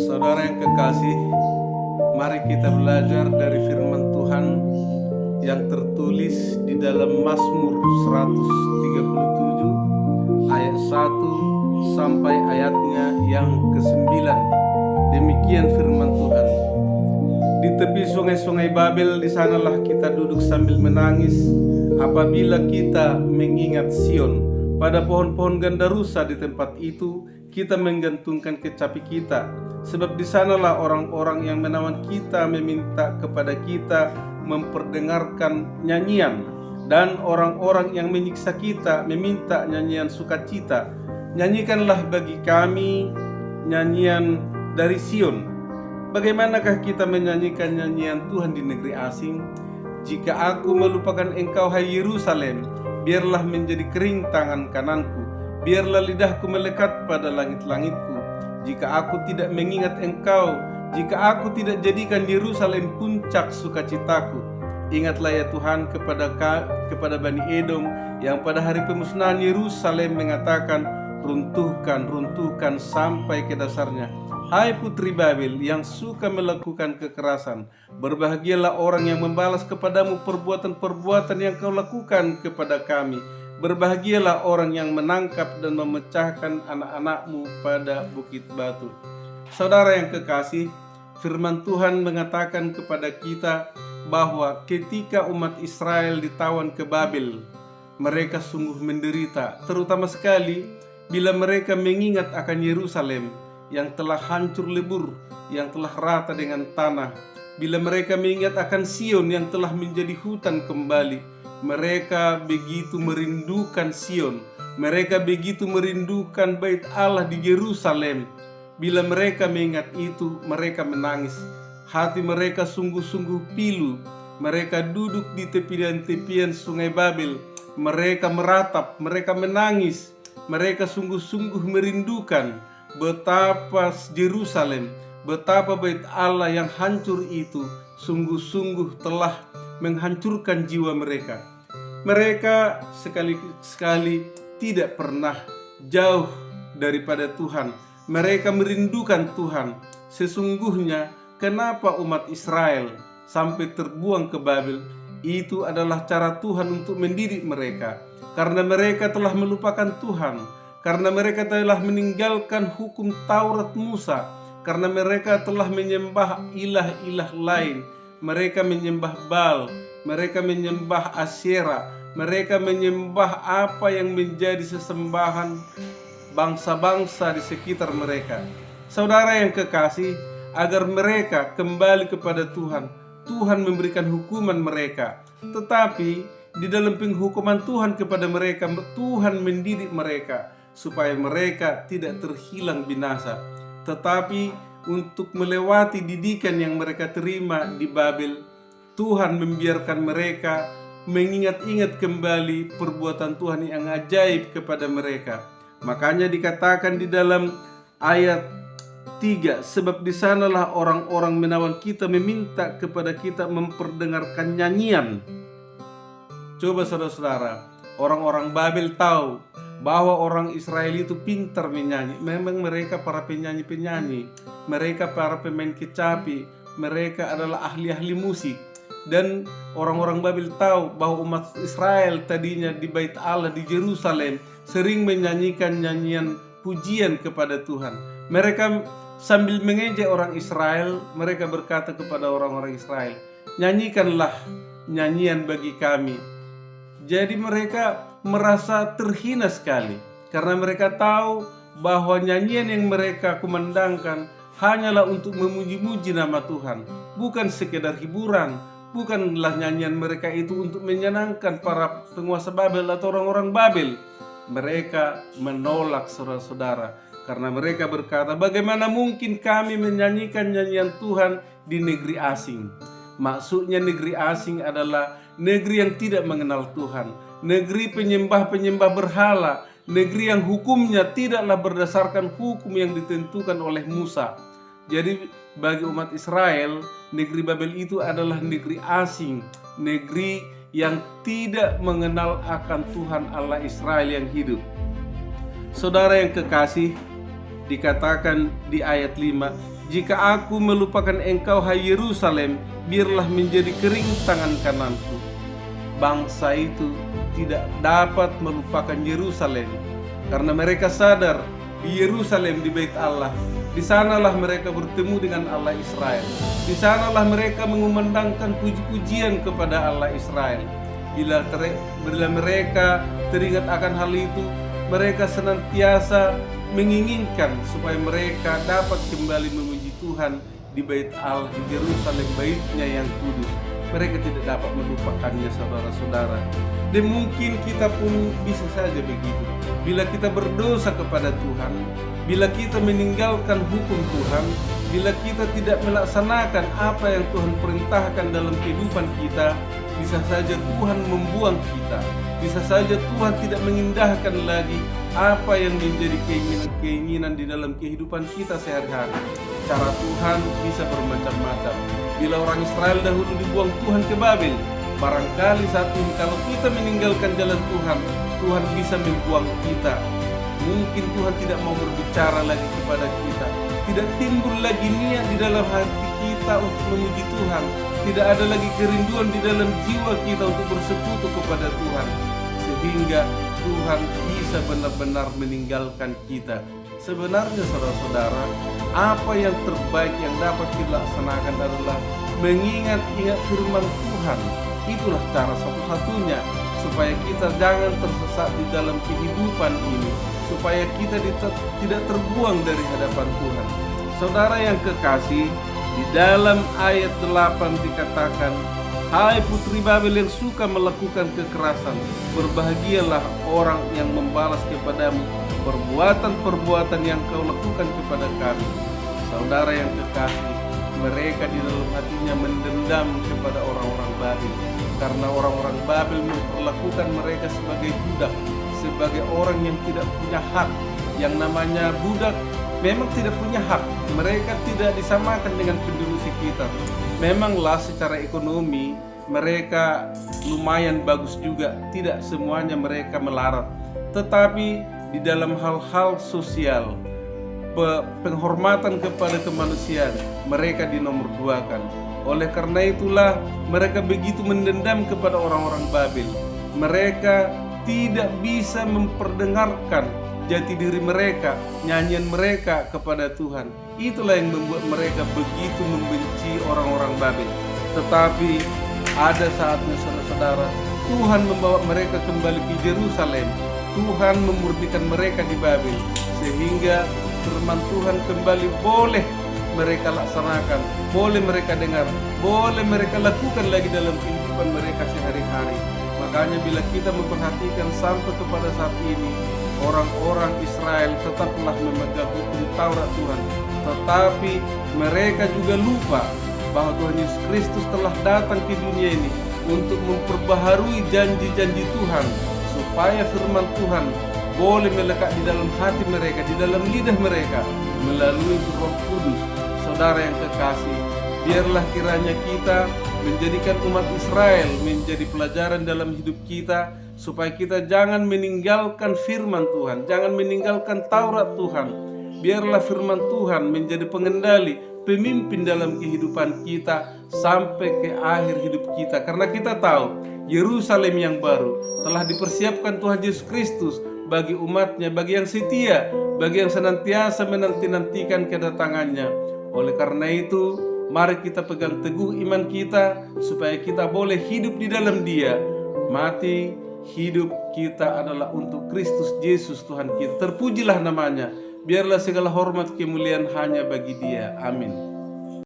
Saudara yang kekasih, mari kita belajar dari firman Tuhan yang tertulis di dalam Mazmur 137 ayat 1 sampai ayatnya yang ke-9. Demikian firman Tuhan. Di tepi sungai-sungai Babel, di sanalah kita duduk sambil menangis apabila kita mengingat Sion. Pada pohon-pohon gandarusa di tempat itu kita menggantungkan kecapi kita, sebab di sanalah orang-orang yang menawan kita meminta kepada kita memperdengarkan nyanyian, dan orang-orang yang menyiksa kita meminta nyanyian sukacita. Nyanyikanlah bagi kami nyanyian dari Sion. Bagaimanakah kita menyanyikan nyanyian Tuhan di negeri asing? Jika aku melupakan engkau, hai Yerusalem, biarlah menjadi kering tangan kananku, biarlah lidahku melekat pada langit-langitku. Jika aku tidak mengingat engkau, jika aku tidak jadikan Yerusalem puncak sukacitaku. Ingatlah ya Tuhan kepada Bani Edom yang pada hari pemusnahan Yerusalem mengatakan, runtuhkan, runtuhkan sampai ke dasarnya. Hai putri Babel yang suka melakukan kekerasan, berbahagialah orang yang membalas kepadamu perbuatan-perbuatan yang kau lakukan kepada kami. Berbahagialah orang yang menangkap dan memecahkan anak-anakmu pada bukit batu. Saudara yang kekasih, firman Tuhan mengatakan kepada kita bahwa ketika umat Israel ditawan ke Babel, mereka sungguh menderita, terutama sekali bila mereka mengingat akan Yerusalem yang telah hancur lebur, yang telah rata dengan tanah. Bila mereka mengingat akan Sion yang telah menjadi hutan kembali, mereka begitu merindukan Sion. Mereka begitu merindukan bait Allah di Yerusalem. Bila mereka mengingat itu, mereka menangis. Hati mereka sungguh-sungguh pilu. Mereka duduk di tepian-tepian sungai Babel. Mereka meratap, mereka menangis. Mereka sungguh-sungguh merindukan betapa Yerusalem, betapa bait Allah yang hancur itu sungguh-sungguh telah menghancurkan jiwa mereka. Mereka sekali-sekali tidak pernah jauh daripada Tuhan. Mereka merindukan Tuhan. Sesungguhnya kenapa umat Israel sampai terbuang ke Babel? Itu adalah cara Tuhan untuk mendidik mereka. Karena mereka telah melupakan Tuhan. Karena mereka telah meninggalkan hukum Taurat Musa, karena mereka telah menyembah ilah-ilah lain, mereka menyembah Baal, mereka menyembah Asyera, mereka menyembah apa yang menjadi sesembahan bangsa-bangsa di sekitar mereka. Saudara yang kekasih, agar mereka kembali kepada Tuhan, Tuhan memberikan hukuman mereka. Tetapi di dalam penghukuman Tuhan kepada mereka, Tuhan mendidik mereka supaya mereka tidak terhilang binasa. Tetapi untuk melewati didikan yang mereka terima di Babel, Tuhan membiarkan mereka mengingat-ingat kembali perbuatan Tuhan yang ajaib kepada mereka. Makanya dikatakan di dalam ayat 3, sebab di sanalah orang-orang menawan kita meminta kepada kita memperdengarkan nyanyian. Coba saudara-saudara, orang-orang Babel tahu bahwa orang Israel itu pintar menyanyi. Memang mereka para penyanyi-penyanyi, mereka para pemain kecapi, mereka adalah ahli-ahli musik. Dan orang-orang Babel tahu bahwa umat Israel tadinya di bait Allah di Yerusalem sering menyanyikan nyanyian pujian kepada Tuhan. Mereka sambil mengejek orang Israel, mereka berkata kepada orang-orang Israel, nyanyikanlah nyanyian bagi kami. Jadi mereka merasa terhina sekali karena mereka tahu bahwa nyanyian yang mereka kumandangkan hanyalah untuk memuji-muji nama Tuhan, bukan sekedar hiburan. Bukanlah nyanyian mereka itu untuk menyenangkan para penguasa Babel atau orang-orang Babel. Mereka menolak saudara-saudara karena mereka berkata, bagaimana mungkin kami menyanyikan nyanyian Tuhan di negeri asing? Maksudnya negeri asing adalah negeri yang tidak mengenal Tuhan, negeri penyembah-penyembah berhala, negeri yang hukumnya tidaklah berdasarkan hukum yang ditentukan oleh Musa. Jadi bagi umat Israel, negeri Babel itu adalah negeri asing, negeri yang tidak mengenal akan Tuhan Allah Israel yang hidup. Saudara yang kekasih, Dikatakan di ayat 5, "Jika aku melupakan engkau, hai Yerusalem, biarlah menjadi kering tangan kananku." Bangsa itu tidak dapat melupakan Yerusalem karena mereka sadar di Yerusalem, di Bait Allah, di sanalah mereka bertemu dengan Allah Israel. Di sanalah mereka mengumandangkan puji-pujian kepada Allah Israel. Bila mereka teringat akan hal itu, mereka senantiasa menginginkan supaya mereka dapat kembali memuji Tuhan di Bait Allah, di Yerusalem, Baitnya yang kudus. Mereka tidak dapat melupakannya, saudara-saudara. Dan mungkin kita pun bisa saja begitu. Bila kita berdosa kepada Tuhan, bila kita meninggalkan hukum Tuhan, bila kita tidak melaksanakan apa yang Tuhan perintahkan dalam kehidupan kita, bisa saja Tuhan membuang kita. Bisa saja Tuhan tidak mengindahkan lagi apa yang menjadi keinginan-keinginan di dalam kehidupan kita sehari-hari. Cara Tuhan bisa bermacam-macam. Bila orang Israel dahulu dibuang Tuhan ke Babel, barangkali saat ini kalau kita meninggalkan jalan Tuhan, Tuhan bisa membuang kita. Mungkin Tuhan tidak mau berbicara lagi kepada kita. Tidak timbul lagi niat di dalam hati kita untuk memuji Tuhan. Tidak ada lagi kerinduan di dalam jiwa kita untuk bersekutu kepada Tuhan. Sehingga Tuhan bisa benar-benar meninggalkan kita. Sebenarnya saudara-saudara, apa yang terbaik yang dapat kita laksanakan adalah mengingat-ingat firman Tuhan. Itulah cara satu-satunya supaya kita jangan tersesat di dalam kehidupan ini, supaya kita tidak terbuang dari hadapan Tuhan. Saudara yang kekasih, di dalam ayat 8 dikatakan, "Hai putri Babel yang suka melakukan kekerasan, berbahagialah orang yang membalas kepadamu perbuatan-perbuatan yang kau lakukan kepada kami." Saudara yang kekasih, mereka di dalam hatinya mendendam kepada orang-orang Babel, karena orang-orang Babel memperlakukan mereka sebagai budak, sebagai orang yang tidak punya hak. Yang namanya budak memang tidak punya hak. Mereka tidak disamakan dengan penduduk sekitar. Memanglah secara ekonomi mereka lumayan bagus juga, tidak semuanya mereka melarat. Tetapi di dalam hal-hal sosial, penghormatan kepada kemanusiaan, mereka dinomorduakan. Oleh karena itulah mereka begitu mendendam kepada orang-orang Babel. Mereka tidak bisa memperdengarkan jati diri mereka, nyanyian mereka kepada Tuhan. Itulah yang membuat mereka begitu membenci orang-orang Babel. Tetapi ada saatnya saudara-saudara, Tuhan membawa mereka kembali ke Yerusalem. Tuhan memurnikan mereka di Babel, sehingga firman Tuhan kembali boleh mereka laksanakan, boleh mereka dengar, boleh mereka lakukan lagi dalam kehidupan mereka sehari-hari. Makanya bila kita memperhatikan sampai kepada saat ini, orang-orang Israel tetaplah memegang hukum Taurat Tuhan, tetapi mereka juga lupa bahwa Tuhan Yesus Kristus telah datang ke dunia ini untuk memperbaharui janji-janji Tuhan, supaya firman Tuhan boleh melekat di dalam hati mereka, di dalam lidah mereka melalui Roh Kudus. Saudara yang kekasih, biarlah kiranya kita menjadikan umat Israel menjadi pelajaran dalam hidup kita, supaya kita jangan meninggalkan firman Tuhan, jangan meninggalkan Taurat Tuhan. Biarlah firman Tuhan menjadi pengendali, pemimpin dalam kehidupan kita sampai ke akhir hidup kita. Karena kita tahu Yerusalem yang baru telah dipersiapkan Tuhan Yesus Kristus bagi umatnya, bagi yang setia, bagi yang senantiasa menanti-nantikan kedatangannya. Oleh karena itu, mari kita pegang teguh iman kita supaya kita boleh hidup di dalam Dia. Mati hidup kita adalah untuk Kristus Yesus Tuhan kita. Terpujilah namanya. Biarlah segala hormat kemuliaan hanya bagi Dia. Amin.